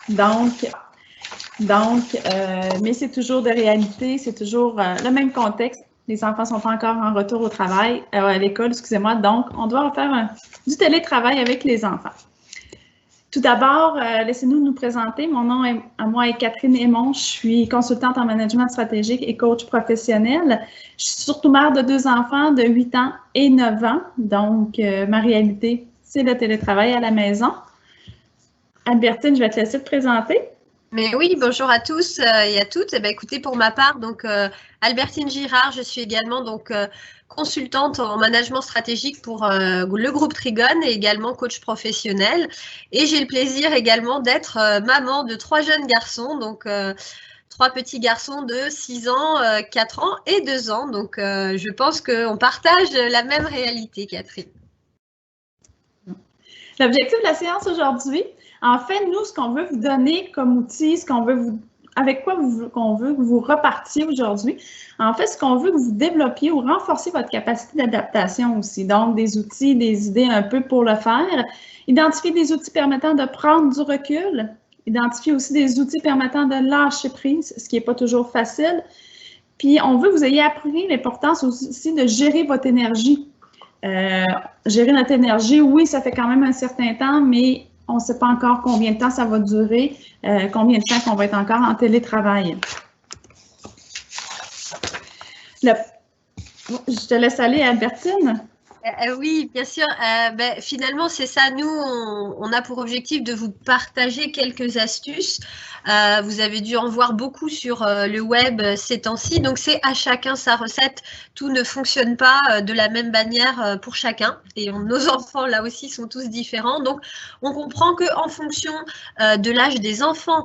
Mais c'est toujours de réalité, c'est toujours le même contexte. Les enfants sont pas encore en retour au travail, à l'école, excusez-moi. Donc, on doit faire du télétravail avec les enfants. Tout d'abord, laissez-nous nous présenter. Mon nom à moi est Catherine Aymon. Je suis consultante en management stratégique et coach professionnel. Je suis surtout mère de 2 enfants de 8 ans et 9 ans. Donc, ma réalité, c'est le télétravail à la maison. Albertine, je vais te laisser te présenter. Mais oui, bonjour à tous et à toutes. Écoutez, pour ma part, donc Albertine Girard, je suis également donc consultante en management stratégique pour le groupe Trigone et également coach professionnel. Et j'ai le plaisir également d'être maman de 3 jeunes garçons, donc 3 petits garçons de 6 ans, 4 ans et 2 ans. Donc je pense qu'on partage la même réalité, Catherine. L'objectif de la séance aujourd'hui, en fait, nous, ce qu'on veut vous donner comme outil, avec quoi qu'on veut que vous repartiez aujourd'hui, en fait, ce qu'on veut que vous développiez ou renforciez votre capacité d'adaptation aussi. Donc, des outils, des idées un peu pour le faire. Identifier des outils permettant de prendre du recul. Identifier aussi des outils permettant de lâcher prise, ce qui n'est pas toujours facile. Puis, on veut que vous ayez appris l'importance aussi de gérer votre énergie. Gérer notre énergie, oui, ça fait quand même un certain temps, mais on ne sait pas encore combien de temps ça va durer, combien de temps qu'on va être encore en télétravail. Je te laisse aller, Albertine. Oui, bien sûr. Finalement, c'est ça. Nous, on a pour objectif de vous partager quelques astuces. Vous avez dû en voir beaucoup sur le web ces temps-ci. Donc, c'est à chacun sa recette. Tout ne fonctionne pas de la même manière pour chacun. Et nos enfants, là aussi, sont tous différents. Donc, on comprend qu'en fonction de l'âge des enfants,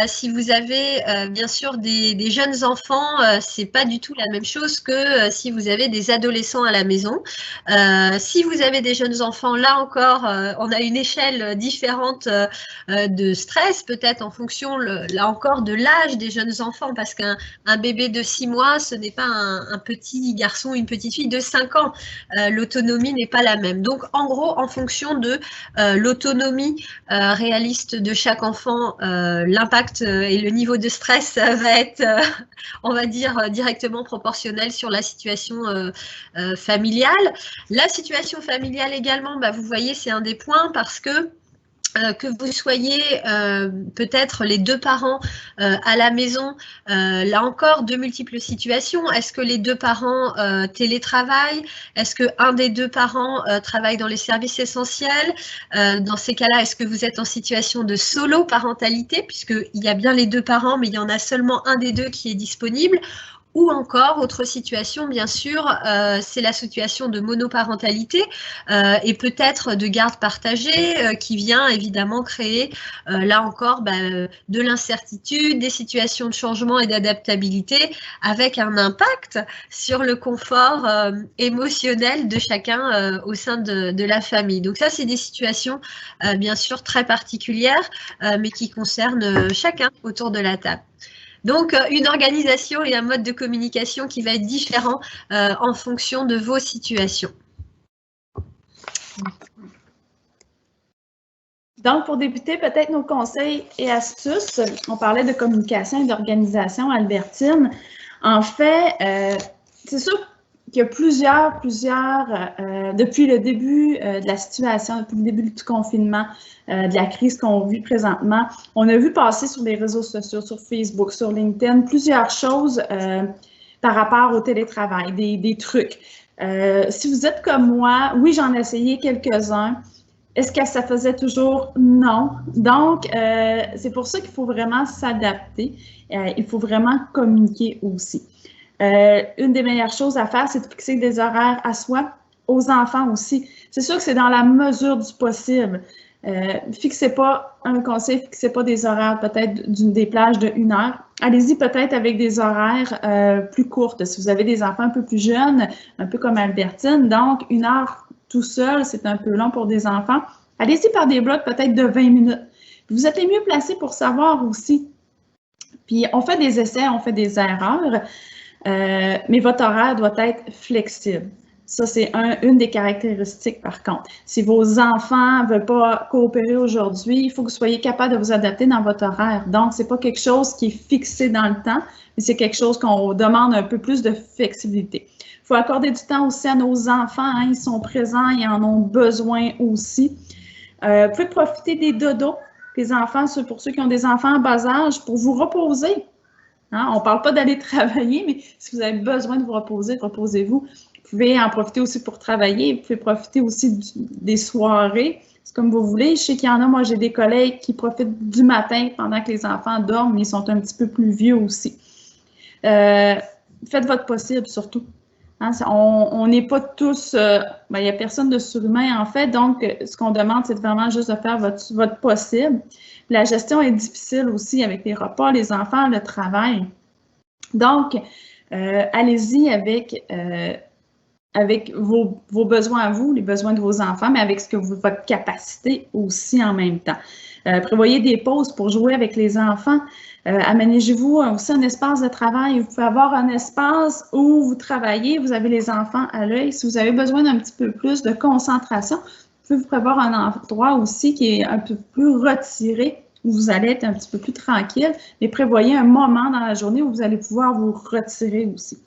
si vous avez bien sûr des jeunes enfants, c'est pas du tout la même chose que si vous avez des adolescents à la maison. Si vous avez des jeunes enfants, là encore, on a une échelle différente de stress, peut-être en fonction, là encore, de l'âge des jeunes enfants, parce qu'un bébé de 6 mois, ce n'est pas un petit garçon ou une petite fille de 5 ans. L'autonomie n'est pas la même. Donc, en gros, en fonction de l'autonomie réaliste de chaque enfant, l'impact et le niveau de stress va être, on va dire, directement proportionnel sur la situation familiale. La situation familiale également, vous voyez, c'est un des points parce que vous soyez peut-être les 2 parents à la maison, là encore, de multiples situations. Est-ce que les 2 parents télétravaillent? Est-ce qu'un des 2 parents travaille dans les services essentiels? Dans ces cas-là, est-ce que vous êtes en situation de solo-parentalité, puisqu'il y a bien les 2 parents, mais il y en a seulement un des 2 qui est disponible? Ou encore, autre situation, bien sûr, c'est la situation de monoparentalité et peut-être de garde partagée qui vient évidemment créer, là encore, de l'incertitude, des situations de changement et d'adaptabilité avec un impact sur le confort émotionnel de chacun au sein de la famille. Donc ça, c'est des situations bien sûr très particulières, mais qui concernent chacun autour de la table. Donc, une organisation et un mode de communication qui va être différent en fonction de vos situations. Donc, pour débuter, peut-être nos conseils et astuces. On parlait de communication et d'organisation, Albertine. En fait, c'est sûr qu'il y a plusieurs, depuis le début de la situation, depuis le début du confinement, de la crise qu'on vit présentement, on a vu passer sur les réseaux sociaux, sur Facebook, sur LinkedIn, plusieurs choses par rapport au télétravail, des trucs. Si vous êtes comme moi, oui, j'en ai essayé quelques-uns. Est-ce que ça faisait toujours? Non. Donc, c'est pour ça qu'il faut vraiment s'adapter. Il faut vraiment communiquer aussi. Une des meilleures choses à faire, c'est de fixer des horaires à soi, aux enfants aussi. C'est sûr que c'est dans la mesure du possible. Fixez pas un conseil, fixez pas des horaires peut-être des plages de 1 heure. Allez-y peut-être avec des horaires plus courtes. Si vous avez des enfants un peu plus jeunes, un peu comme Albertine, donc 1 heure tout seul, c'est un peu long pour des enfants. Allez-y par des blocs peut-être de 20 minutes. Vous êtes les mieux placés pour savoir aussi. Puis on fait des essais, on fait des erreurs. Mais votre horaire doit être flexible. Ça, c'est une des caractéristiques, par contre. Si vos enfants ne veulent pas coopérer aujourd'hui, il faut que vous soyez capable de vous adapter dans votre horaire. Donc, ce n'est pas quelque chose qui est fixé dans le temps, mais c'est quelque chose qu'on demande un peu plus de flexibilité. Il faut accorder du temps aussi à nos enfants. Hein, ils sont présents, ils en ont besoin aussi. Vous pouvez profiter des dodos, les enfants, pour ceux qui ont des enfants en bas âge, pour vous reposer. Hein, on ne parle pas d'aller travailler, mais si vous avez besoin de vous reposer, reposez-vous. Vous pouvez en profiter aussi pour travailler. Vous pouvez profiter aussi des soirées. C'est comme vous voulez. Je sais qu'il y en a, moi, j'ai des collègues qui profitent du matin pendant que les enfants dorment, mais ils sont un petit peu plus vieux aussi. Faites votre possible, surtout. Hein, on n'est pas tous... il n'y a personne de surhumain, en fait. Donc, ce qu'on demande, c'est vraiment juste de faire votre possible. La gestion est difficile aussi avec les repas, les enfants, le travail. Donc, allez-y avec vos besoins à vous, les besoins de vos enfants, mais avec votre capacité aussi en même temps. Prévoyez des pauses pour jouer avec les enfants. Aménagez-vous aussi un espace de travail. Vous pouvez avoir un espace où vous travaillez, vous avez les enfants à l'œil. Si vous avez besoin d'un petit peu plus de concentration, vous pouvez vous prévoir un endroit aussi qui est un peu plus retiré, où vous allez être un petit peu plus tranquille, mais prévoyez un moment dans la journée où vous allez pouvoir vous retirer aussi.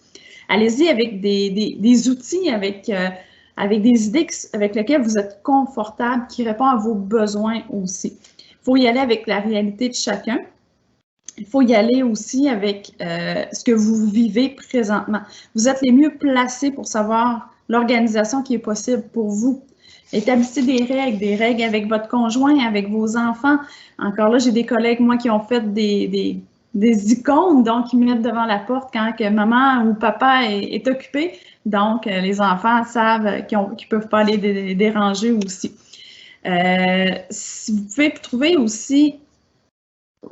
Allez-y avec des outils, avec des idées avec lesquelles vous êtes confortable, qui répondent à vos besoins aussi. Il faut y aller avec la réalité de chacun. Il faut y aller aussi avec ce que vous vivez présentement. Vous êtes les mieux placés pour savoir l'organisation qui est possible pour vous. Établissez des règles avec votre conjoint, avec vos enfants. Encore là, j'ai des collègues, moi, qui ont fait des icônes, donc ils mettent devant la porte quand que maman ou papa est occupé. Donc, les enfants savent qu'ils ne peuvent pas les déranger aussi. Vous pouvez trouver aussi...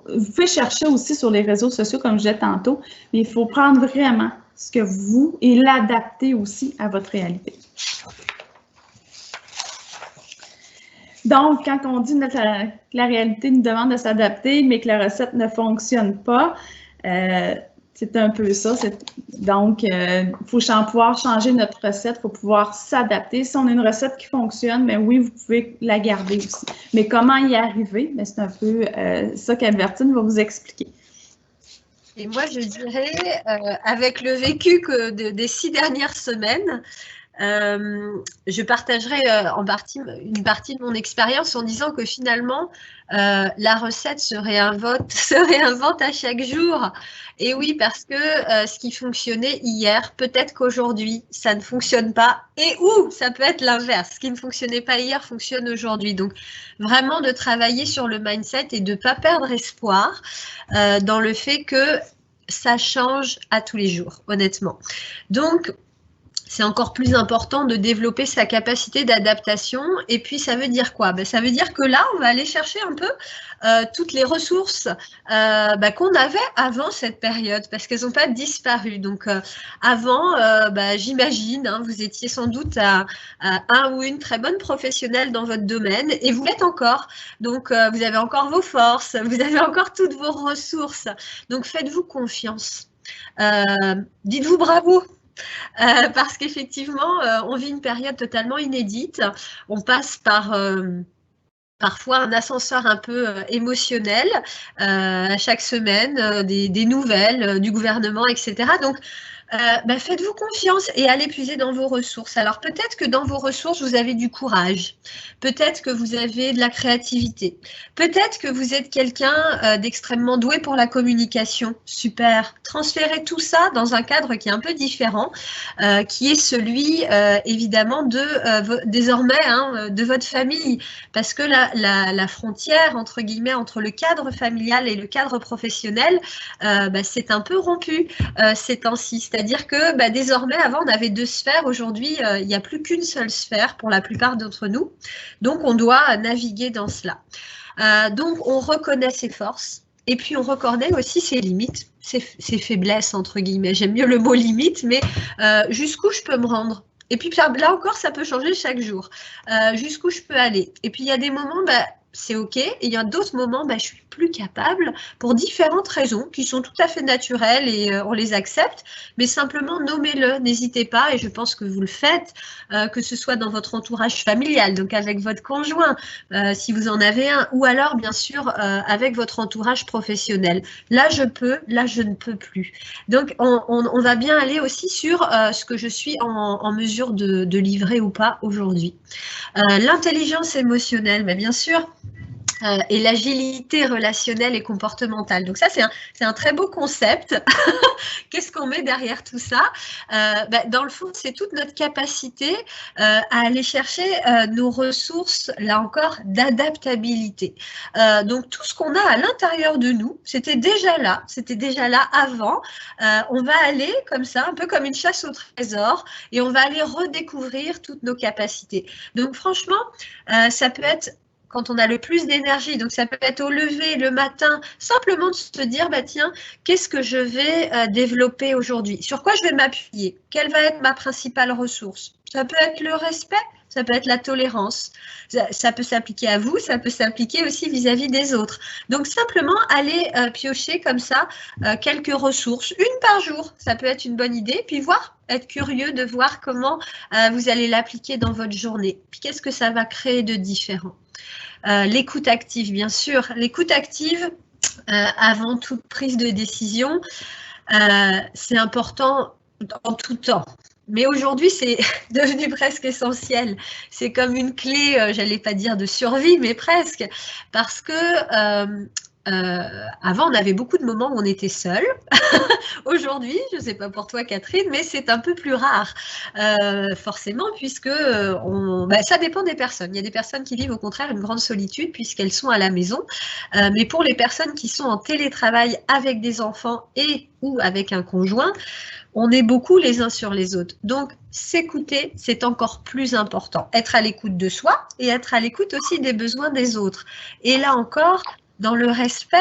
Vous pouvez chercher aussi sur les réseaux sociaux, comme je disais tantôt, mais il faut prendre vraiment ce que vous et l'adapter aussi à votre réalité. Donc, quand on dit que la réalité nous demande de s'adapter, mais que la recette ne fonctionne pas, c'est un peu ça. Donc, il faut pouvoir changer notre recette, il faut pouvoir s'adapter. Si on a une recette qui fonctionne, mais oui, vous pouvez la garder aussi. Mais comment y arriver? C'est un peu ça qu'Albertine va vous expliquer. Et moi, je dirais, avec le vécu des 6 dernières semaines, je partagerai une partie de mon expérience en disant que finalement, la recette se réinvente à chaque jour. Et oui, parce que ce qui fonctionnait hier, peut-être qu'aujourd'hui, ça ne fonctionne pas. Et ou ça peut être l'inverse. Ce qui ne fonctionnait pas hier fonctionne aujourd'hui. Donc, vraiment de travailler sur le mindset et de ne pas perdre espoir dans le fait que ça change à tous les jours, honnêtement. Donc, c'est encore plus important de développer sa capacité d'adaptation. Et puis, ça veut dire quoi? Ça veut dire que là, on va aller chercher un peu toutes les ressources qu'on avait avant cette période, parce qu'elles n'ont pas disparu. Donc, avant, j'imagine, hein, vous étiez sans doute à un ou une très bonne professionnelle dans votre domaine, et vous l'êtes encore. Donc, vous avez encore vos forces, vous avez encore toutes vos ressources. Donc, faites-vous confiance. Dites-vous bravo. Parce qu'effectivement, on vit une période totalement inédite. On passe par parfois un ascenseur un peu émotionnel à chaque semaine, des nouvelles du gouvernement, etc. Donc, faites-vous confiance et allez puiser dans vos ressources. Alors, peut-être que dans vos ressources, vous avez du courage. Peut-être que vous avez de la créativité. Peut-être que vous êtes quelqu'un d'extrêmement doué pour la communication. Super. Transférez tout ça dans un cadre qui est un peu différent, qui est celui, évidemment, désormais, de votre famille. Parce que la frontière, entre guillemets, entre le cadre familial et le cadre professionnel, c'est un peu rompu ces temps-ci. C'est-à-dire que désormais, avant, on avait 2 sphères. Aujourd'hui, il n'y a plus qu'une seule sphère pour la plupart d'entre nous. Donc, on doit naviguer dans cela. Donc, on reconnaît ses forces et puis on reconnaît aussi ses limites, ses faiblesses, entre guillemets. J'aime mieux le mot limite, mais jusqu'où je peux me rendre. Et puis là encore, ça peut changer chaque jour. Jusqu'où je peux aller. Et puis, il y a des moments, c'est OK. Et il y a d'autres moments, je suis plus capable pour différentes raisons qui sont tout à fait naturelles et on les accepte. Mais simplement, nommez-le, n'hésitez pas. Et je pense que vous le faites, que ce soit dans votre entourage familial, donc avec votre conjoint, si vous en avez un, ou alors, bien sûr, avec votre entourage professionnel. Là, je peux, là, je ne peux plus. Donc, on va bien aller aussi sur ce que je suis en mesure de livrer ou pas aujourd'hui. L'intelligence émotionnelle, mais bien sûr, et l'agilité relationnelle et comportementale. Donc ça, c'est un très beau concept. Qu'est-ce qu'on met derrière tout ça? Dans le fond, c'est toute notre capacité à aller chercher nos ressources, là encore, d'adaptabilité. Donc tout ce qu'on a à l'intérieur de nous, c'était déjà là avant. On va aller comme ça, un peu comme une chasse au trésor, et on va aller redécouvrir toutes nos capacités. Donc franchement, ça peut être quand on a le plus d'énergie, donc ça peut être au lever le matin, simplement de se dire, tiens, qu'est-ce que je vais développer aujourd'hui? Sur quoi je vais m'appuyer? Quelle va être ma principale ressource? Ça peut être le respect, ça peut être la tolérance. Ça peut s'appliquer à vous, ça peut s'appliquer aussi vis-à-vis des autres. Donc simplement aller piocher comme ça quelques ressources, une par jour, ça peut être une bonne idée, puis être curieux de voir comment vous allez l'appliquer dans votre journée. Puis qu'est-ce que ça va créer de différent? L'écoute active, bien sûr. L'écoute active, avant toute prise de décision, c'est important en tout temps. Mais aujourd'hui, c'est devenu presque essentiel. C'est comme une clé, j'allais pas dire de survie, mais presque. Parce que avant, on avait beaucoup de moments où on était seul. Aujourd'hui, je ne sais pas pour toi, Catherine, mais c'est un peu plus rare, forcément, puisque ça dépend des personnes. Il y a des personnes qui vivent au contraire une grande solitude puisqu'elles sont à la maison. Mais pour les personnes qui sont en télétravail avec des enfants et ou avec un conjoint, on est beaucoup les uns sur les autres. Donc, s'écouter, c'est encore plus important. Être à l'écoute de soi et être à l'écoute aussi des besoins des autres. Et là encore, dans le respect,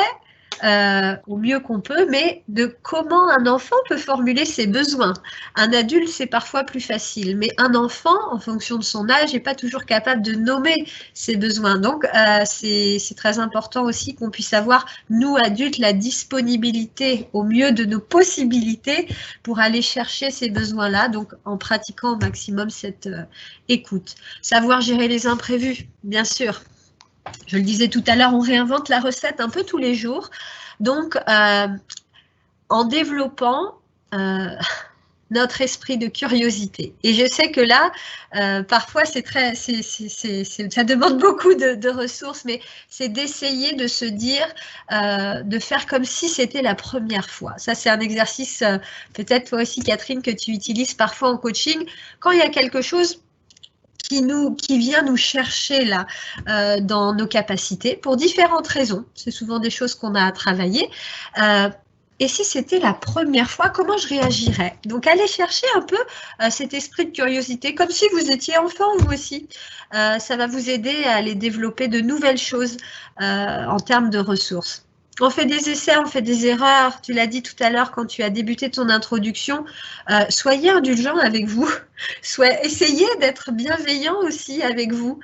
au mieux qu'on peut, mais de comment un enfant peut formuler ses besoins. Un adulte, c'est parfois plus facile, mais un enfant, en fonction de son âge, n'est pas toujours capable de nommer ses besoins. Donc, c'est très important aussi qu'on puisse avoir, nous, adultes, la disponibilité au mieux de nos possibilités pour aller chercher ces besoins-là, donc en pratiquant au maximum cette écoute. Savoir gérer les imprévus, bien sûr. Je le disais tout à l'heure, on réinvente la recette un peu tous les jours. Donc, en développant notre esprit de curiosité. Et je sais que là, parfois, ça demande beaucoup de ressources, mais c'est d'essayer de se dire, de faire comme si c'était la première fois. Ça, c'est un exercice, peut-être toi aussi, Catherine, que tu utilises parfois en coaching. Quand il y a quelque chose qui vient nous chercher là dans nos capacités pour différentes raisons. C'est souvent des choses qu'on a à travailler. Et si c'était la première fois, comment je réagirais? Donc, allez chercher un peu cet esprit de curiosité, comme si vous étiez enfant vous aussi. Ça va vous aider à aller développer de nouvelles choses en termes de ressources. On fait des essais, on fait des erreurs. Tu l'as dit tout à l'heure quand tu as débuté ton introduction. Soyez indulgents avec vous. Essayez d'être bienveillant aussi avec vous.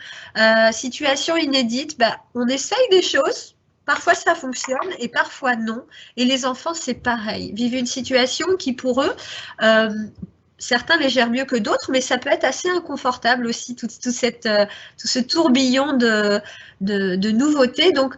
Situation inédite, on essaye des choses. Parfois, ça fonctionne et parfois non. Et les enfants, c'est pareil. Vivent une situation qui, pour eux, certains les gèrent mieux que d'autres, mais ça peut être assez inconfortable aussi, tout ce tourbillon de nouveautés. Donc,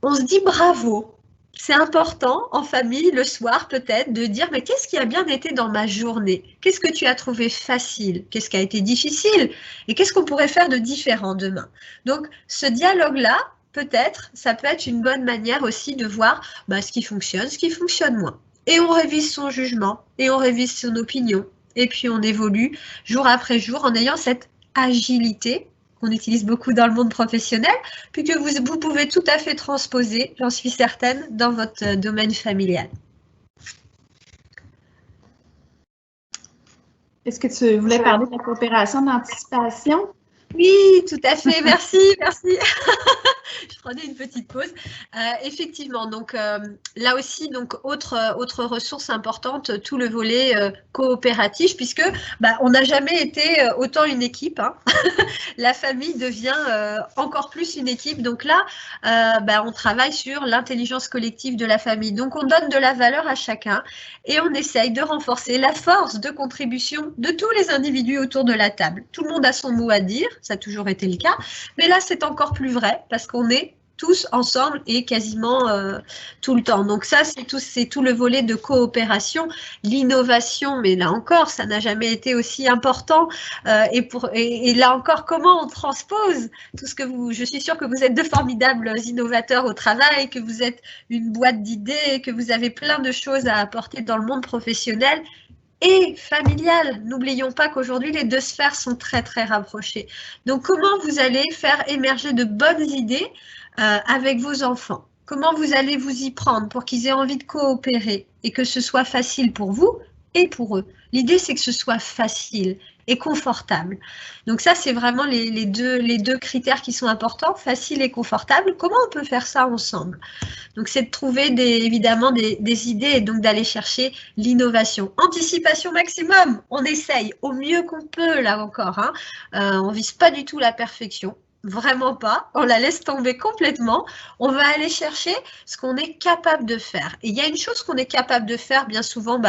on se dit bravo. C'est important en famille, le soir peut-être, de dire mais qu'est-ce qui a bien été dans ma journée? Qu'est-ce que tu as trouvé facile? Qu'est-ce qui a été difficile? Et qu'est-ce qu'on pourrait faire de différent demain? Donc, ce dialogue-là, peut-être, ça peut être une bonne manière aussi de voir ce qui fonctionne moins. Et on révise son jugement, et on révise son opinion, et puis on évolue jour après jour en ayant cette agilité qu'on utilise beaucoup dans le monde professionnel, puis que vous pouvez tout à fait transposer, j'en suis certaine, dans votre domaine familial. Est-ce que tu voulais parler de la coopération d'anticipation? Oui, tout à fait. Merci, merci. Je prenais une petite pause. Effectivement, donc là aussi, donc autre ressource importante, tout le volet coopératif, puisque on n'a jamais été autant une équipe. Hein. La famille devient encore plus une équipe. Donc là, on travaille sur l'intelligence collective de la famille. Donc on donne de la valeur à chacun et on essaye de renforcer la force de contribution de tous les individus autour de la table. Tout le monde a son mot à dire, ça a toujours été le cas, mais là c'est encore plus vrai parce qu'on est tous ensemble et quasiment tout le temps. Donc ça, c'est tout le volet de coopération, l'innovation, mais là encore, ça n'a jamais été aussi important. Et là encore, comment on transpose tout ce que je suis sûre que vous êtes de formidables innovateurs au travail, que vous êtes une boîte d'idées, que vous avez plein de choses à apporter dans le monde professionnel et familial. N'oublions pas qu'aujourd'hui, les deux sphères sont très, très rapprochées. Donc, comment vous allez faire émerger de bonnes idées avec vos enfants? Comment vous allez vous y prendre pour qu'ils aient envie de coopérer et que ce soit facile pour vous et pour eux? L'idée, c'est que ce soit facile et confortable. Donc ça, c'est vraiment les deux critères qui sont importants, facile et confortable. Comment on peut faire ça ensemble? Donc c'est de trouver évidemment des idées et donc d'aller chercher l'innovation. Anticipation maximum, on essaye au mieux qu'on peut là encore. Hein. On ne vise pas du tout la perfection. Vraiment pas, on la laisse tomber complètement. On va aller chercher ce qu'on est capable de faire. Et il y a une chose qu'on est capable de faire bien souvent,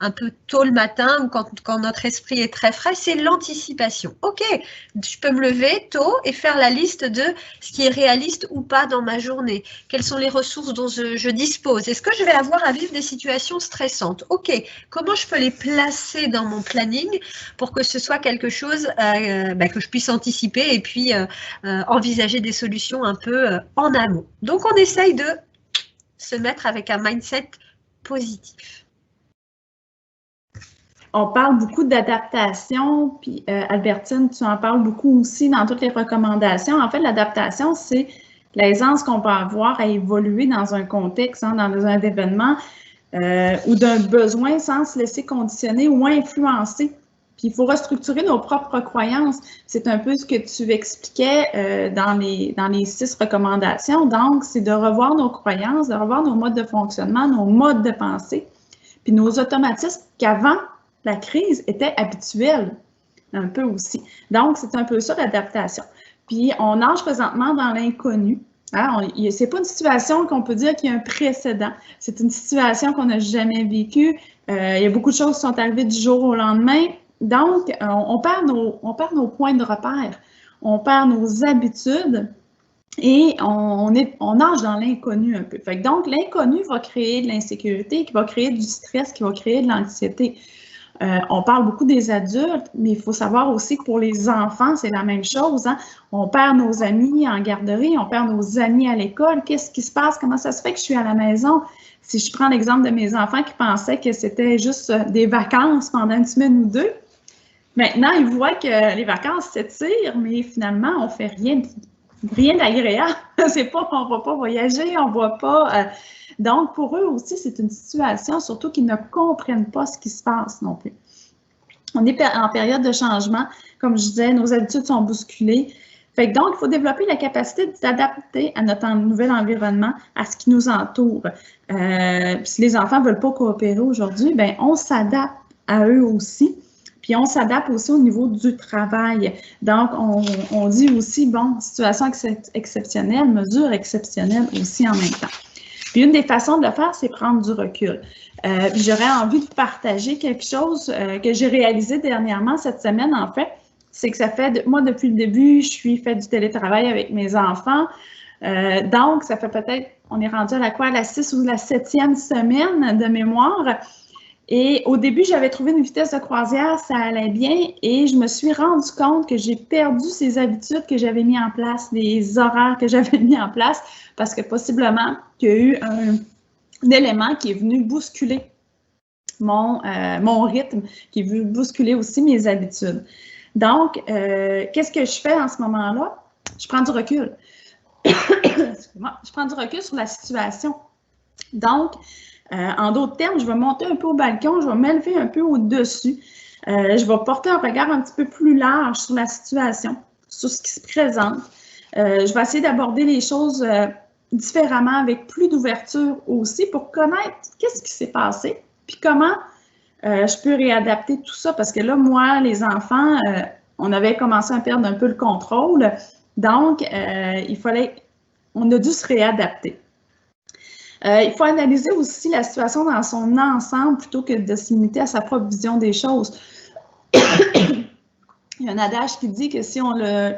un peu tôt le matin ou quand notre esprit est très frais, c'est l'anticipation. Ok, je peux me lever tôt et faire la liste de ce qui est réaliste ou pas dans ma journée. Quelles sont les ressources dont je dispose? Est-ce que je vais avoir à vivre des situations stressantes? Ok, comment je peux les placer dans mon planning pour que ce soit quelque chose que je puisse anticiper et puis envisager des solutions un peu en amont. Donc, on essaye de se mettre avec un mindset positif. On parle beaucoup d'adaptation, puis Albertine, tu en parles beaucoup aussi dans toutes les recommandations. En fait, l'adaptation, c'est l'aisance qu'on peut avoir à évoluer dans un contexte, dans un événement ou d'un besoin sans se laisser conditionner ou influencer. Puis il faut restructurer nos propres croyances. C'est un peu ce que tu expliquais dans les 6 recommandations. Donc, c'est de revoir nos croyances, de revoir nos modes de fonctionnement, nos modes de pensée, puis nos automatismes qu'avant la crise étaient habituels, un peu aussi. Donc, c'est un peu ça l'adaptation. Puis, on nage présentement dans l'inconnu. Hein? C'est pas une situation qu'on peut dire qu'il y a un précédent. C'est une situation qu'on n'a jamais vécue. Il y a beaucoup de choses qui sont arrivées du jour au lendemain. Donc, on perd nos points de repère, on perd nos habitudes et on nage dans l'inconnu un peu. Fait que donc, l'inconnu va créer de l'insécurité, qui va créer du stress, qui va créer de l'anxiété. On parle beaucoup des adultes, mais il faut savoir aussi que pour les enfants, c'est la même chose. Hein? On perd nos amis en garderie, on perd nos amis à l'école. Qu'est-ce qui se passe? Comment ça se fait que je suis à la maison? Si je prends l'exemple de mes enfants qui pensaient que c'était juste des vacances pendant une semaine ou deux, maintenant, ils voient que les vacances s'étirent, mais finalement, on ne fait rien d'agréable. C'est pas, on ne va pas voyager, on ne va pas. Donc, pour eux aussi, c'est une situation, surtout qu'ils ne comprennent pas ce qui se passe non plus. On est en période de changement. Comme je disais, nos habitudes sont bousculées. Fait que donc, il faut développer la capacité de s'adapter à notre nouvel environnement, à ce qui nous entoure. Si les enfants ne veulent pas coopérer aujourd'hui, bien, on s'adapte à eux aussi. Puis, on s'adapte aussi au niveau du travail. Donc, on dit aussi, bon, situation exceptionnelle, mesure exceptionnelle aussi en même temps. Puis, une des façons de le faire, c'est prendre du recul. J'aurais envie de partager quelque chose que j'ai réalisé dernièrement cette semaine, en fait. C'est que ça fait, moi, depuis le début, je fait du télétravail avec mes enfants. Donc, ça fait peut-être, on est rendu à la 6 ou la 7e semaine de mémoire. Et au début, j'avais trouvé une vitesse de croisière, ça allait bien, et je me suis rendu compte que j'ai perdu ces habitudes que j'avais mis en place, les horaires que j'avais mis en place, parce que possiblement qu'il y a eu un élément qui est venu bousculer mon rythme, qui est venu bousculer aussi mes habitudes. Donc, qu'est-ce que je fais en ce moment-là? Je prends du recul. Excuse-moi. Je prends du recul sur la situation. Donc, en d'autres termes, je vais monter un peu au balcon, je vais m'élever un peu au-dessus. Je vais porter un regard un petit peu plus large sur la situation, sur ce qui se présente. Je vais essayer d'aborder les choses différemment, avec plus d'ouverture aussi, pour connaître qu'est-ce qui s'est passé, puis comment je peux réadapter tout ça, parce que là, moi, les enfants, on avait commencé à perdre un peu le contrôle, donc on a dû se réadapter. Il faut analyser aussi la situation dans son ensemble plutôt que de se limiter à sa propre vision des choses. Il y a un adage qui dit que si on a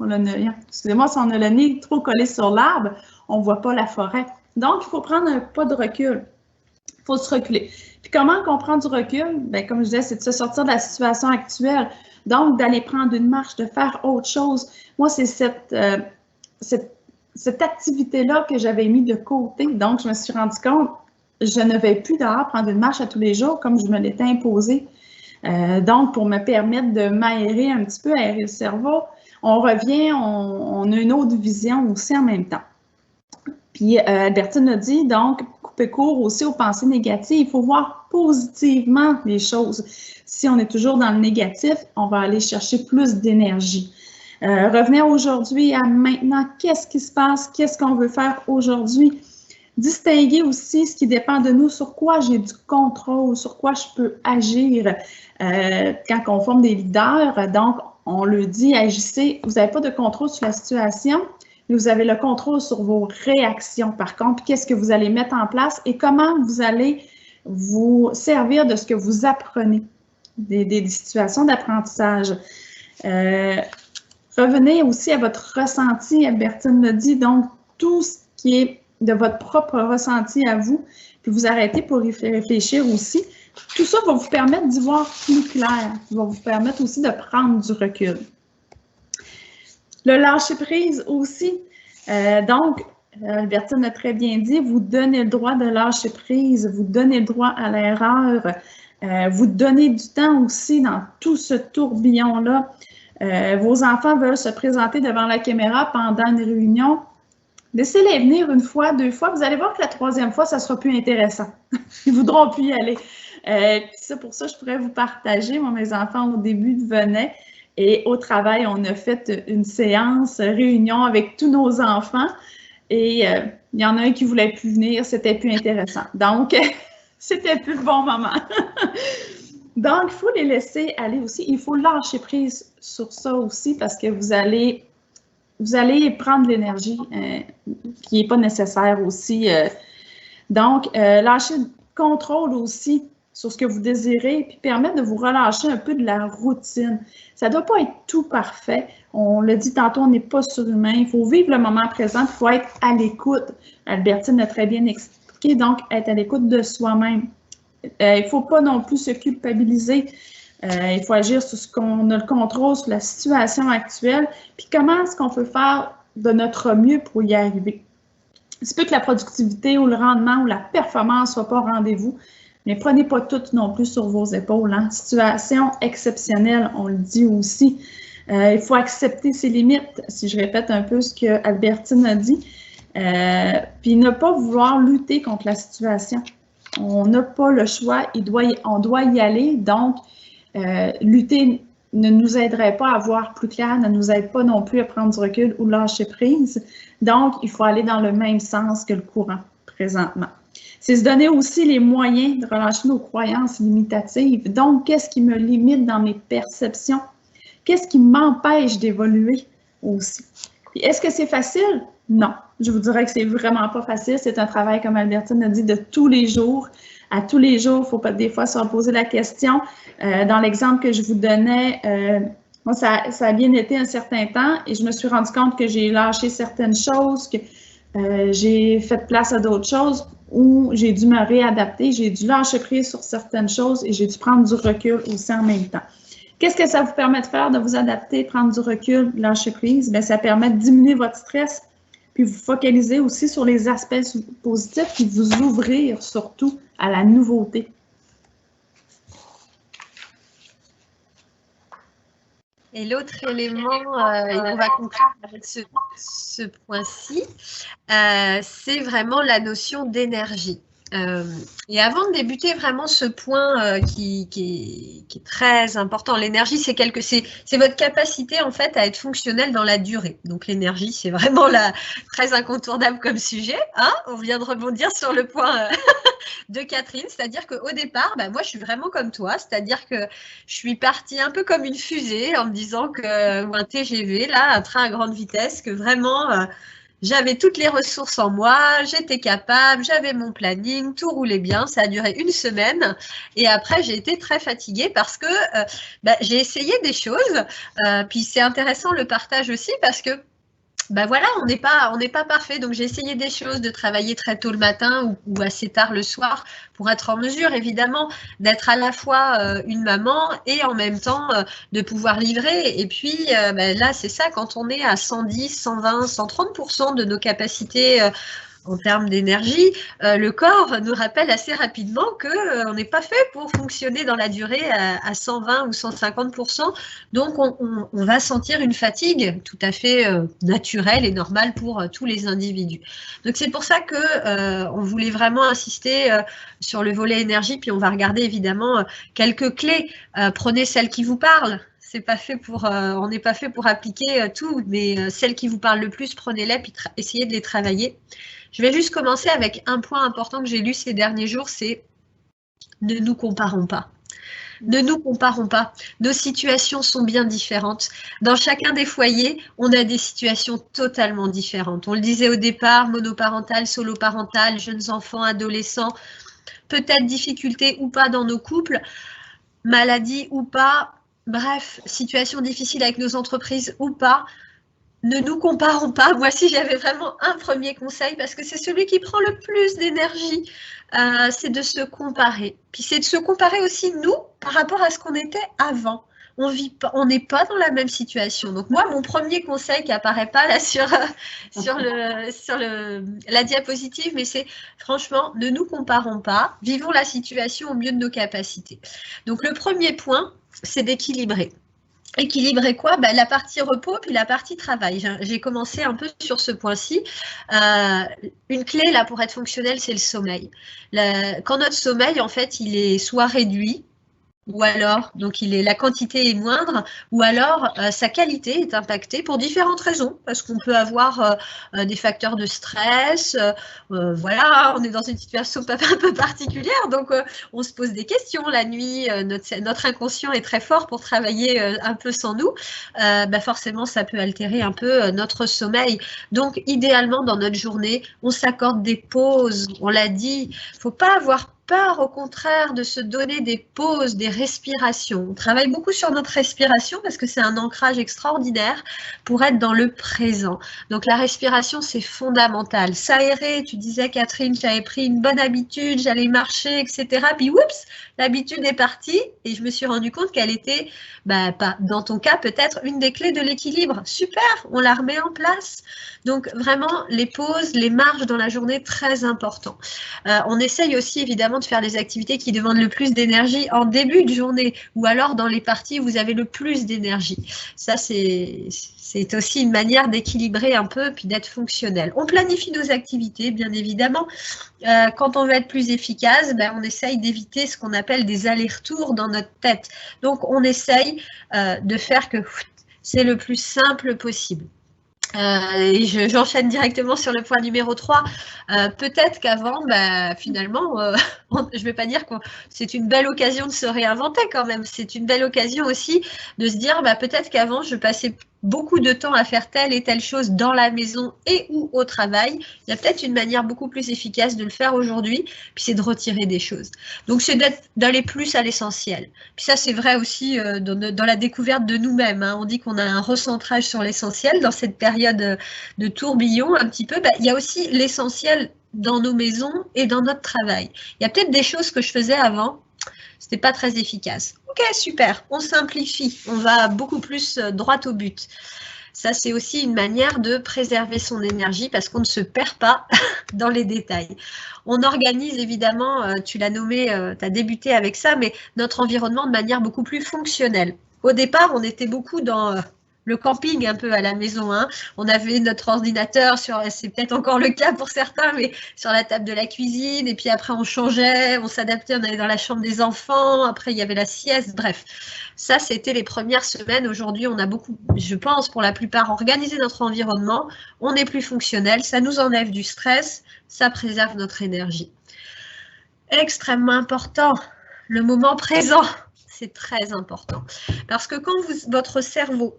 le nez trop collé sur l'arbre, on ne voit pas la forêt. Donc, il faut prendre un pas de recul. Il faut se reculer. Puis comment qu'on prend du recul? Bien, comme je disais, c'est de se sortir de la situation actuelle. Donc, d'aller prendre une marche, de faire autre chose. Moi, c'est cette activité-là que j'avais mis de côté. Donc, je me suis rendu compte, je ne vais plus dehors prendre une marche à tous les jours comme je me l'étais imposé. Donc, pour me permettre de m'aérer un petit peu, aérer le cerveau, on revient, on a une autre vision aussi en même temps. Puis, Albertine a dit, donc, couper court aussi aux pensées négatives. Il faut voir positivement les choses. Si on est toujours dans le négatif, on va aller chercher plus d'énergie. Revenir aujourd'hui à maintenant, qu'est-ce qui se passe, qu'est-ce qu'on veut faire aujourd'hui. Distinguer aussi ce qui dépend de nous, sur quoi j'ai du contrôle, sur quoi je peux agir. Quand on forme des leaders, donc on le dit, agissez, vous n'avez pas de contrôle sur la situation, mais vous avez le contrôle sur vos réactions. Par contre, qu'est-ce que vous allez mettre en place et comment vous allez vous servir de ce que vous apprenez, des situations d'apprentissage. Revenez aussi à votre ressenti, Albertine l'a dit, donc tout ce qui est de votre propre ressenti à vous, puis vous arrêtez pour y réfléchir aussi. Tout ça va vous permettre d'y voir plus clair, va vous permettre aussi de prendre du recul. Le lâcher-prise aussi. Donc, Albertine a très bien dit, vous donnez le droit de lâcher prise, vous donnez le droit à l'erreur, vous donnez du temps aussi dans tout ce tourbillon-là. Vos enfants veulent se présenter devant la caméra pendant une réunion. Laissez-les venir une fois, deux fois. Vous allez voir que la troisième fois, ça sera plus intéressant. Ils ne voudront plus y aller. Pour ça, je pourrais vous partager. Moi, mes enfants, au début, venaient. Et au travail, on a fait une séance, réunion avec tous nos enfants. Et il y en a un qui ne voulait plus venir. C'était plus intéressant. Donc, c'était plus le bon moment. Donc, il faut les laisser aller aussi. Il faut lâcher prise sur ça aussi parce que vous allez prendre l'énergie qui n'est pas nécessaire aussi. Donc, lâcher le contrôle aussi sur ce que vous désirez, puis permettre de vous relâcher un peu de la routine. Ça ne doit pas être tout parfait. On l'a dit tantôt, on n'est pas surhumain. Il faut vivre le moment présent, il faut être à l'écoute. Albertine l'a très bien expliqué, donc être à l'écoute de soi-même. Il ne faut pas non plus se culpabiliser. Il faut agir sur ce qu'on a le contrôle, sur la situation actuelle, puis comment est-ce qu'on peut faire de notre mieux pour y arriver. Il se peut que la productivité ou le rendement ou la performance ne soit pas au rendez-vous, mais prenez pas tout non plus sur vos épaules. Hein. Situation exceptionnelle, on le dit aussi. Il faut accepter ses limites, si je répète un peu ce que Albertine a dit, puis ne pas vouloir lutter contre la situation. On n'a pas le choix, on doit y aller, donc lutter ne nous aiderait pas à voir plus clair, ne nous aide pas non plus à prendre du recul ou lâcher prise. Donc, il faut aller dans le même sens que le courant présentement. C'est se donner aussi les moyens de relâcher nos croyances limitatives. Donc, qu'est-ce qui me limite dans mes perceptions? Qu'est-ce qui m'empêche d'évoluer aussi? Est-ce que c'est facile? Non. Je vous dirais que c'est vraiment pas facile. C'est un travail, comme Albertine a dit, de tous les jours. À tous les jours, il faut pas des fois se poser la question. Dans l'exemple que je vous donnais, moi, ça a bien été un certain temps et je me suis rendu compte que j'ai lâché certaines choses, que j'ai fait place à d'autres choses où j'ai dû me réadapter, j'ai dû lâcher prise sur certaines choses et j'ai dû prendre du recul aussi en même temps. Qu'est-ce que ça vous permet de faire, de vous adapter, prendre du recul, lâcher prise? Bien, ça permet de diminuer votre stress, puis vous focaliser aussi sur les aspects positifs, puis vous ouvrir surtout à la nouveauté. Et l'autre élément, et on va conclure avec ce point-ci, c'est vraiment la notion d'énergie. Et avant de débuter vraiment ce point qui est très important, l'énergie, c'est votre capacité en fait à être fonctionnel dans la durée. Donc l'énergie, c'est vraiment très incontournable comme sujet. Hein, on vient de rebondir sur le point de Catherine, c'est-à-dire qu'au départ, moi je suis vraiment comme toi, c'est-à-dire que je suis partie un peu comme une fusée en me disant que, ou un TGV, là, un train à grande vitesse, que vraiment j'avais toutes les ressources en moi, j'étais capable, j'avais mon planning, tout roulait bien. Ça a duré une semaine et après j'ai été très fatiguée parce que j'ai essayé des choses. Puis c'est intéressant le partage aussi parce que voilà, on n'est pas parfait. Donc j'ai essayé des choses, de travailler très tôt le matin ou assez tard le soir pour être en mesure, évidemment, d'être à la fois une maman et en même temps de pouvoir livrer. Et puis là, c'est ça, quand on est à 110, 120, 130% de nos capacités en termes d'énergie, le corps nous rappelle assez rapidement qu'on n'est pas fait pour fonctionner dans la durée à 120 ou 150%. Donc, on va sentir une fatigue tout à fait naturelle et normale pour tous les individus. Donc, c'est pour ça qu'on voulait vraiment insister sur le volet énergie. Puis, on va regarder évidemment quelques clés. Prenez celles qui vous parlent. On n'est pas fait pour appliquer tout, mais celles qui vous parlent le plus, prenez-les puis essayez de les travailler. Je vais juste commencer avec un point important que j'ai lu ces derniers jours, c'est ne nous comparons pas. Ne nous comparons pas. Nos situations sont bien différentes. Dans chacun des foyers, on a des situations totalement différentes. On le disait au départ, monoparental, soloparental, jeunes enfants, adolescents, peut-être difficultés ou pas dans nos couples, maladie ou pas, bref, situation difficile avec nos entreprises ou pas. Ne nous comparons pas. Moi, si j'avais vraiment un premier conseil, parce que c'est celui qui prend le plus d'énergie, c'est de se comparer. Puis c'est de se comparer aussi, nous, par rapport à ce qu'on était avant. On n'est pas dans la même situation. Donc moi, mon premier conseil qui apparaît pas là sur la diapositive, mais c'est franchement, ne nous comparons pas. Vivons la situation au mieux de nos capacités. Donc le premier point, c'est d'équilibrer. Équilibrer quoi? La partie repos puis la partie travail. J'ai commencé un peu sur ce point-ci. Une clé là pour être fonctionnel, c'est le sommeil. Quand notre sommeil, en fait, il est soit réduit, ou alors, donc la quantité est moindre, ou alors sa qualité est impactée pour différentes raisons, parce qu'on peut avoir des facteurs de stress, voilà, on est dans une situation un peu particulière, donc on se pose des questions la nuit, notre inconscient est très fort pour travailler un peu sans nous, forcément ça peut altérer un peu notre sommeil. Donc idéalement dans notre journée, on s'accorde des pauses, on l'a dit, il ne faut pas avoir peur, au contraire, de se donner des pauses, des respirations. On travaille beaucoup sur notre respiration parce que c'est un ancrage extraordinaire pour être dans le présent. Donc la respiration, c'est fondamental. S'aérer, tu disais Catherine, j'avais pris une bonne habitude, j'allais marcher, etc. Puis oups, l'habitude est partie et je me suis rendu compte qu'elle était, pas, dans ton cas, peut-être une des clés de l'équilibre. Super, on la remet en place. Donc vraiment, les pauses, les marges dans la journée, très important. On essaye aussi évidemment de faire les activités qui demandent le plus d'énergie en début de journée ou alors dans les parties où vous avez le plus d'énergie. Ça, c'est aussi une manière d'équilibrer un peu puis d'être fonctionnel. On planifie nos activités, bien évidemment. Quand on veut être plus efficace, on essaye d'éviter ce qu'on appelle des allers-retours dans notre tête. Donc, on essaye de faire que c'est le plus simple possible. Et j'enchaîne directement sur le point numéro 3. Peut-être qu'avant, finalement, je ne vais pas dire que c'est une belle occasion de se réinventer quand même. C'est une belle occasion aussi de se dire, peut-être qu'avant, je passais beaucoup de temps à faire telle et telle chose dans la maison et ou au travail. Il y a peut-être une manière beaucoup plus efficace de le faire aujourd'hui, puis c'est de retirer des choses. Donc, c'est d'aller plus à l'essentiel. Puis ça, c'est vrai aussi dans la découverte de nous-mêmes. Hein. On dit qu'on a un recentrage sur l'essentiel dans cette période de tourbillon un petit peu. Il y a aussi l'essentiel dans nos maisons et dans notre travail. Il y a peut-être des choses que je faisais avant, c'était pas très efficace. Ok, super, on simplifie, on va beaucoup plus droit au but. Ça, c'est aussi une manière de préserver son énergie parce qu'on ne se perd pas dans les détails. On organise évidemment, tu l'as nommé, tu as débuté avec ça, mais notre environnement de manière beaucoup plus fonctionnelle. Au départ, on était beaucoup dans le camping un peu à la maison, hein. On avait notre ordinateur c'est peut-être encore le cas pour certains, mais sur la table de la cuisine, et puis après on changeait, on s'adaptait, on allait dans la chambre des enfants, après il y avait la sieste, bref. Ça, c'était les premières semaines. Aujourd'hui, on a beaucoup, je pense, pour la plupart, organisé notre environnement, on est plus fonctionnel, ça nous enlève du stress, ça préserve notre énergie. Extrêmement important, le moment présent, c'est très important. Parce que quand votre cerveau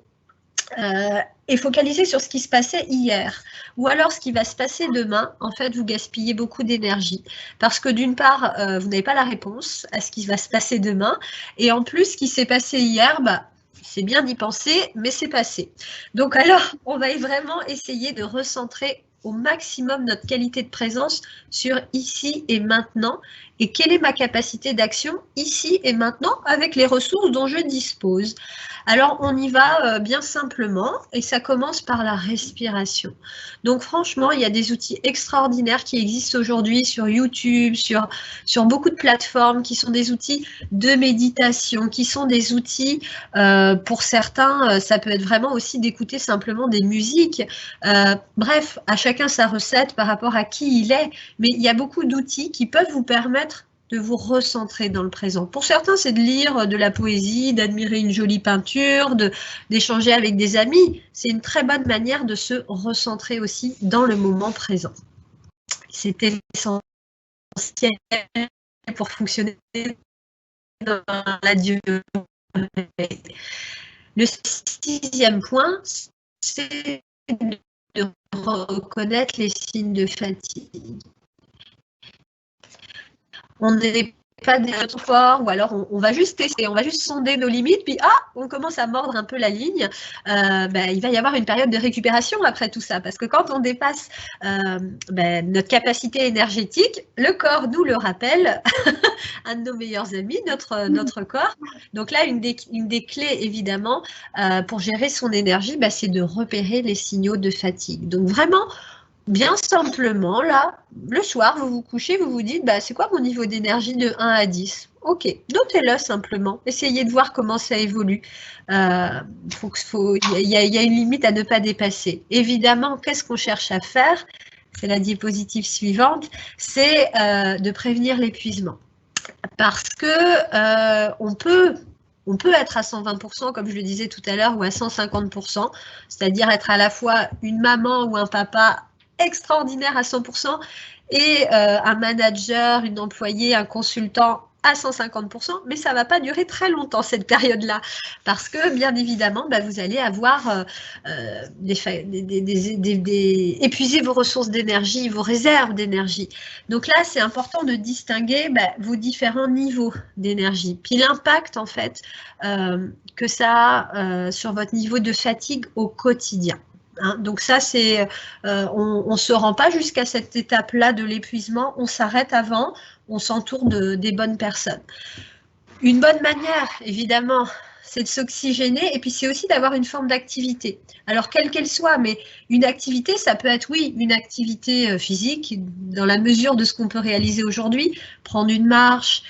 est focalisé sur ce qui se passait hier ou alors ce qui va se passer demain, en fait, vous gaspillez beaucoup d'énergie parce que d'une part, vous n'avez pas la réponse à ce qui va se passer demain et en plus, ce qui s'est passé hier, c'est bien d'y penser, mais c'est passé. Donc alors, on va vraiment essayer de recentrer au maximum notre qualité de présence sur ici et maintenant et quelle est ma capacité d'action ici et maintenant avec les ressources dont je dispose. Alors, on y va bien simplement et ça commence par la respiration. Donc, franchement, il y a des outils extraordinaires qui existent aujourd'hui sur YouTube, sur beaucoup de plateformes qui sont des outils de méditation, qui sont des outils, pour certains, ça peut être vraiment aussi d'écouter simplement des musiques. Bref, à chacun sa recette par rapport à qui il est, mais il y a beaucoup d'outils qui peuvent vous permettre de vous recentrer dans le présent. Pour certains, c'est de lire de la poésie, d'admirer une jolie peinture, d'échanger avec des amis. C'est une très bonne manière de se recentrer aussi dans le moment présent. C'est essentiel pour fonctionner dans la durée. Le 6e point, c'est de reconnaître les signes de fatigue. On n'est pas déjà trop fort, ou alors on va juste tester, on va juste sonder nos limites, puis on commence à mordre un peu la ligne. Il va y avoir une période de récupération après tout ça, parce que quand on dépasse notre capacité énergétique, le corps nous le rappelle, un de nos meilleurs amis, notre corps. Donc là, une des clés, évidemment, pour gérer son énergie, c'est de repérer les signaux de fatigue. Donc vraiment, bien simplement, là, le soir, vous vous couchez, vous vous dites, c'est quoi mon niveau d'énergie de 1 à 10 ? Ok, notez-le simplement. Essayez de voir comment ça évolue. Il y a une limite à ne pas dépasser. Évidemment, qu'est-ce qu'on cherche à faire ? C'est la diapositive suivante, c'est de prévenir l'épuisement. Parce que on peut être à 120%, comme je le disais tout à l'heure, ou à 150%, c'est-à-dire être à la fois une maman ou un papa extraordinaire à 100% et un manager, une employée, un consultant à 150%, mais ça ne va pas durer très longtemps cette période-là, parce que bien évidemment, vous allez avoir épuiser vos ressources d'énergie, vos réserves d'énergie. Donc là, c'est important de distinguer vos différents niveaux d'énergie, puis l'impact en fait que ça a sur votre niveau de fatigue au quotidien. Hein, donc ça, c'est, on ne se rend pas jusqu'à cette étape-là de l'épuisement, on s'arrête avant, on s'entoure des bonnes personnes. Une bonne manière, évidemment, c'est de s'oxygéner et puis c'est aussi d'avoir une forme d'activité. Alors, quelle qu'elle soit, mais une activité, ça peut être, oui, une activité physique, dans la mesure de ce qu'on peut réaliser aujourd'hui, prendre une marche,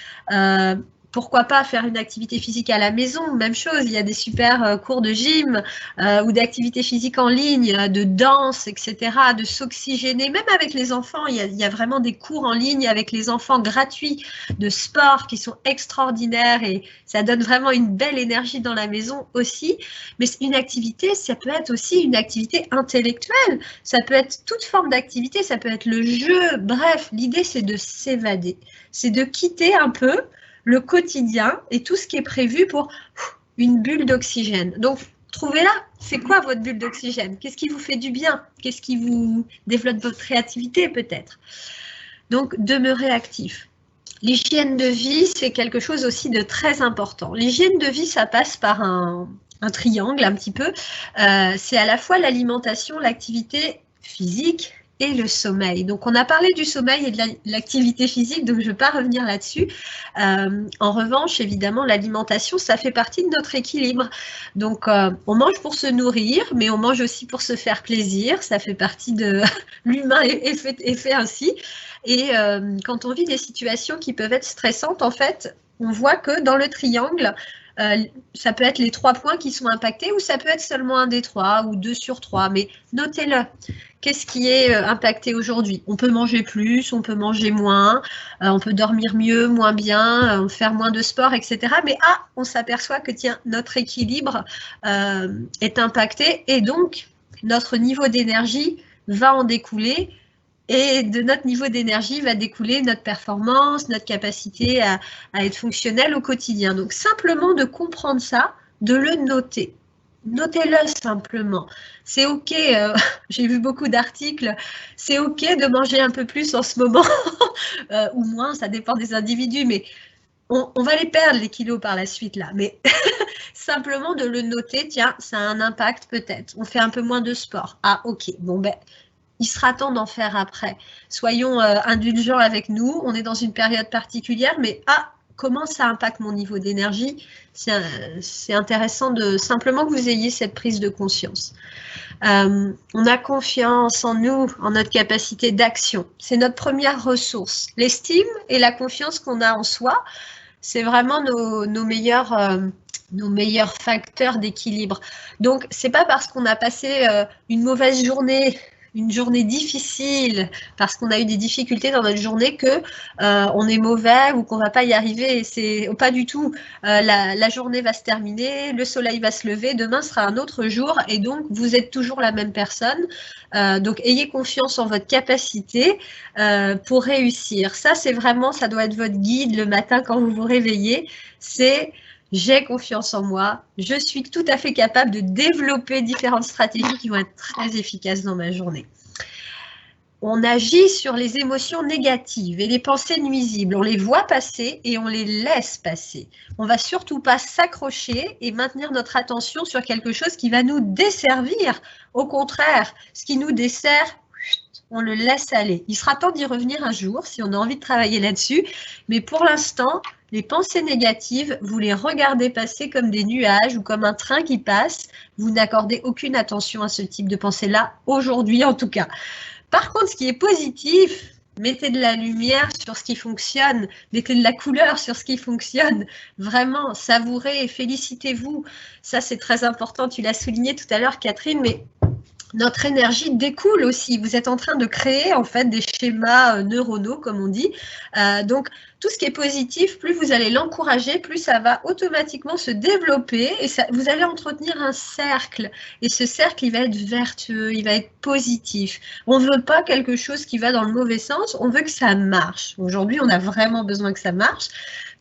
pourquoi pas faire une activité physique à la maison, même chose, il y a des super cours de gym ou d'activités physiques en ligne, de danse, etc., de s'oxygéner, même avec les enfants, il y a vraiment des cours en ligne avec les enfants gratuits de sport qui sont extraordinaires et ça donne vraiment une belle énergie dans la maison aussi. Mais une activité, ça peut être aussi une activité intellectuelle, ça peut être toute forme d'activité, ça peut être le jeu, bref, l'idée c'est de s'évader, c'est de quitter un peu le quotidien et tout ce qui est prévu pour une bulle d'oxygène. Donc, trouvez-la, c'est quoi votre bulle d'oxygène? Qu'est-ce qui vous fait du bien? Qu'est-ce qui vous développe votre créativité peut-être? Donc, demeurez actif. L'hygiène de vie, c'est quelque chose aussi de très important. L'hygiène de vie, ça passe par un triangle un petit peu. C'est à la fois l'alimentation, l'activité physique, et le sommeil. Donc, on a parlé du sommeil et de l'activité physique, donc je ne vais pas revenir là-dessus. En revanche, évidemment, l'alimentation, ça fait partie de notre équilibre. Donc, on mange pour se nourrir, mais on mange aussi pour se faire plaisir. Ça fait partie de l'humain est fait ainsi. Et quand on vit des situations qui peuvent être stressantes, en fait, on voit que dans le triangle, ça peut être les 3 points qui sont impactés ou ça peut être seulement un des 3 ou 2 sur 3, mais notez-le. Qu'est-ce qui est impacté aujourd'hui? On peut manger plus, on peut manger moins, on peut dormir mieux, moins bien, faire moins de sport, etc. Mais on s'aperçoit que tiens, notre équilibre est impacté et donc notre niveau d'énergie va en découler. Et de notre niveau d'énergie va découler notre performance, notre capacité à être fonctionnel au quotidien. Donc simplement de comprendre ça, de le noter. Notez-le simplement. C'est OK, j'ai vu beaucoup d'articles, c'est OK de manger un peu plus en ce moment, ou moins, ça dépend des individus, mais on va les perdre les kilos par la suite là. Mais simplement de le noter, tiens, ça a un impact peut-être. On fait un peu moins de sport. Ah OK, bon ben, il sera temps d'en faire après. Soyons indulgents avec nous, on est dans une période particulière, mais comment ça impacte mon niveau d'énergie? C'est intéressant de simplement que vous ayez cette prise de conscience. On a confiance en nous, en notre capacité d'action. C'est notre première ressource. L'estime et la confiance qu'on a en soi, c'est vraiment nos meilleurs facteurs d'équilibre. Donc, c'est pas parce qu'on a passé une mauvaise journée, une journée difficile, parce qu'on a eu des difficultés dans notre journée que on est mauvais ou qu'on va pas y arriver. C'est pas du tout. La journée va se terminer, le soleil va se lever, demain sera un autre jour et donc vous êtes toujours la même personne. Donc ayez confiance en votre capacité pour réussir. Ça, c'est vraiment, ça doit être votre guide le matin quand vous vous réveillez. C'est j'ai confiance en moi, je suis tout à fait capable de développer différentes stratégies qui vont être très efficaces dans ma journée. On agit sur les émotions négatives et les pensées nuisibles. On les voit passer et on les laisse passer. On ne va surtout pas s'accrocher et maintenir notre attention sur quelque chose qui va nous desservir. Au contraire, ce qui nous dessert, on le laisse aller. Il sera temps d'y revenir un jour si on a envie de travailler là-dessus. Mais pour l'instant, les pensées négatives, vous les regardez passer comme des nuages ou comme un train qui passe. Vous n'accordez aucune attention à ce type de pensée-là, aujourd'hui en tout cas. Par contre, ce qui est positif, mettez de la lumière sur ce qui fonctionne, mettez de la couleur sur ce qui fonctionne. Vraiment, savourez et félicitez-vous. Ça, c'est très important. Tu l'as souligné tout à l'heure, Catherine, mais notre énergie découle aussi. Vous êtes en train de créer en fait des schémas neuronaux, comme on dit. Donc, tout ce qui est positif, plus vous allez l'encourager, plus ça va automatiquement se développer et ça, vous allez entretenir un cercle. Et ce cercle, il va être vertueux, il va être positif. On ne veut pas quelque chose qui va dans le mauvais sens, on veut que ça marche. Aujourd'hui, on a vraiment besoin que ça marche.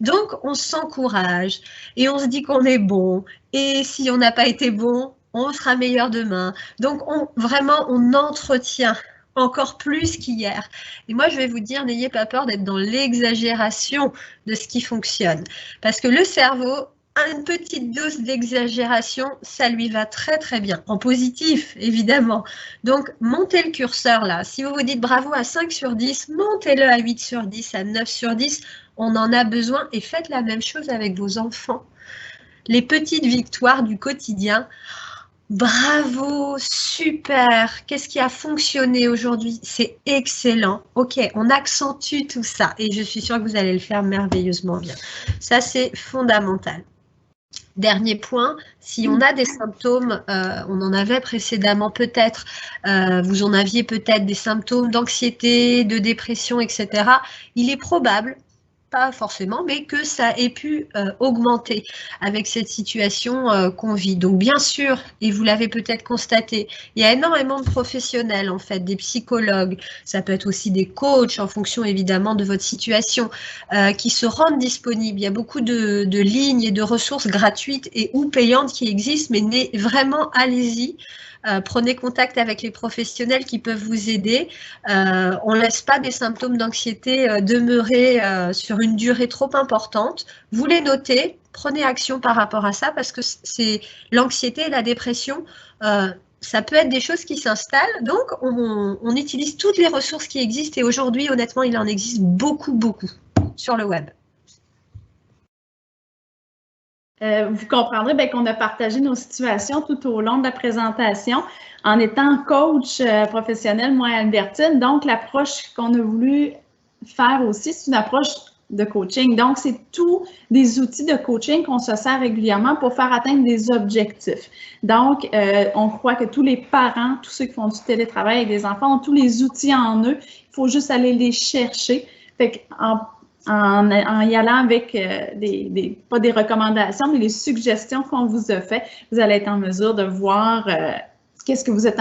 Donc, on s'encourage et on se dit qu'on est bon. Et si on n'a pas été bon, on sera meilleur demain. Donc, vraiment, on entretient encore plus qu'hier. Et moi, je vais vous dire, n'ayez pas peur d'être dans l'exagération de ce qui fonctionne. Parce que le cerveau, une petite dose d'exagération, ça lui va très, très bien. En positif, évidemment. Donc, montez le curseur là. Si vous vous dites bravo à 5 sur 10, montez-le à 8 sur 10, à 9 sur 10. On en a besoin et faites la même chose avec vos enfants. Les petites victoires du quotidien. Bravo, super, qu'est-ce qui a fonctionné aujourd'hui? C'est excellent. Ok, on accentue tout ça et je suis sûre que vous allez le faire merveilleusement bien. Ça, c'est fondamental. Dernier point, si on a des symptômes, on en avait précédemment peut-être, vous en aviez peut-être des symptômes d'anxiété, de dépression, etc. Il est probable, pas forcément, mais que ça ait pu augmenter avec cette situation qu'on vit. Donc bien sûr, et vous l'avez peut-être constaté, il y a énormément de professionnels en fait, des psychologues, ça peut être aussi des coachs en fonction évidemment de votre situation, qui se rendent disponibles. Il y a beaucoup de lignes et de ressources gratuites et ou payantes qui existent, mais vraiment allez-y. Prenez contact avec les professionnels qui peuvent vous aider. On ne laisse pas des symptômes d'anxiété demeurer sur une durée trop importante. Vous les notez, prenez action par rapport à ça parce que c'est l'anxiété et la dépression. Ça peut être des choses qui s'installent. Donc, on utilise toutes les ressources qui existent et aujourd'hui, honnêtement, il en existe beaucoup, beaucoup sur le web. Vous comprendrez qu'on a partagé nos situations tout au long de la présentation en étant coach professionnel, moi et Albertine. Donc, l'approche qu'on a voulu faire aussi, c'est une approche de coaching. Donc, c'est tous des outils de coaching qu'on se sert régulièrement pour faire atteindre des objectifs. Donc, on croit que tous les parents, tous ceux qui font du télétravail avec des enfants, ont tous les outils en eux. Il faut juste aller les chercher. Fait en y allant avec pas des recommandations, mais les suggestions qu'on vous a faites, vous allez être en mesure de voir qu'est-ce que vous êtes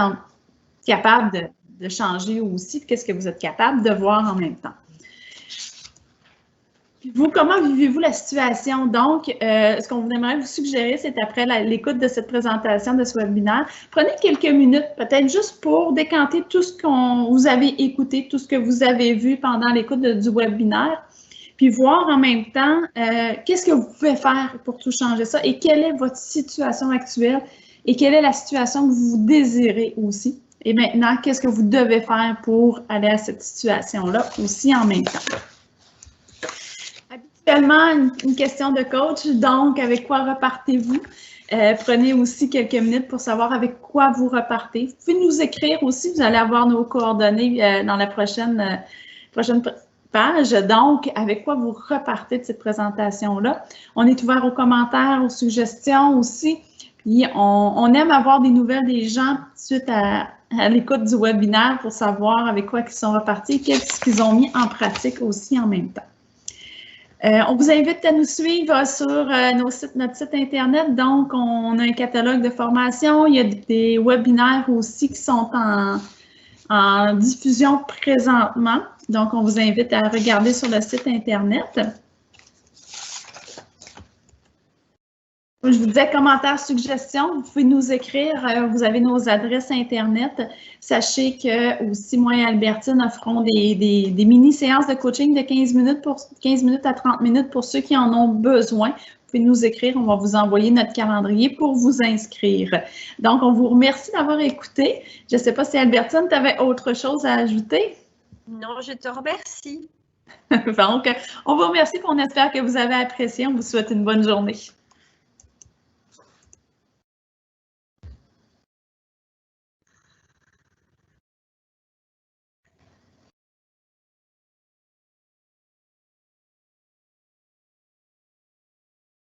capable de changer aussi, qu'est-ce que vous êtes capable de voir en même temps. Vous, comment vivez-vous la situation? Donc, ce qu'on aimerait vous suggérer, c'est après l'écoute de cette présentation, de ce webinaire, prenez quelques minutes, peut-être juste pour décanter tout ce que vous avez écouté, tout ce que vous avez vu pendant l'écoute du webinaire, puis voir en même temps qu'est-ce que vous pouvez faire pour tout changer ça et quelle est votre situation actuelle et quelle est la situation que vous désirez aussi. Et maintenant, qu'est-ce que vous devez faire pour aller à cette situation-là aussi en même temps. Habituellement, une question de coach, donc avec quoi repartez-vous? Prenez aussi quelques minutes pour savoir avec quoi vous repartez. Vous pouvez nous écrire aussi, vous allez avoir nos coordonnées dans la prochaine page. Donc, avec quoi vous repartez de cette présentation-là? On est ouvert aux commentaires, aux suggestions aussi. Puis on aime avoir des nouvelles des gens suite à l'écoute du webinaire pour savoir avec quoi ils sont repartis et qu'est-ce qu'ils ont mis en pratique aussi en même temps. On vous invite à nous suivre sur notre site Internet. Donc, on a un catalogue de formation. Il y a des webinaires aussi qui sont en diffusion présentement. Donc, on vous invite à regarder sur le site Internet. Je vous disais, commentaires, suggestions, vous pouvez nous écrire. Vous avez nos adresses Internet. Sachez que aussi, moi et Albertine offrons des mini-séances de coaching de 15 minutes à 30 minutes pour ceux qui en ont besoin. Vous pouvez nous écrire. On va vous envoyer notre calendrier pour vous inscrire. Donc, on vous remercie d'avoir écouté. Je ne sais pas si Albertine, tu avais autre chose à ajouter? Non, je te remercie. Donc, on vous remercie et on espère que vous avez apprécié. On vous souhaite une bonne journée.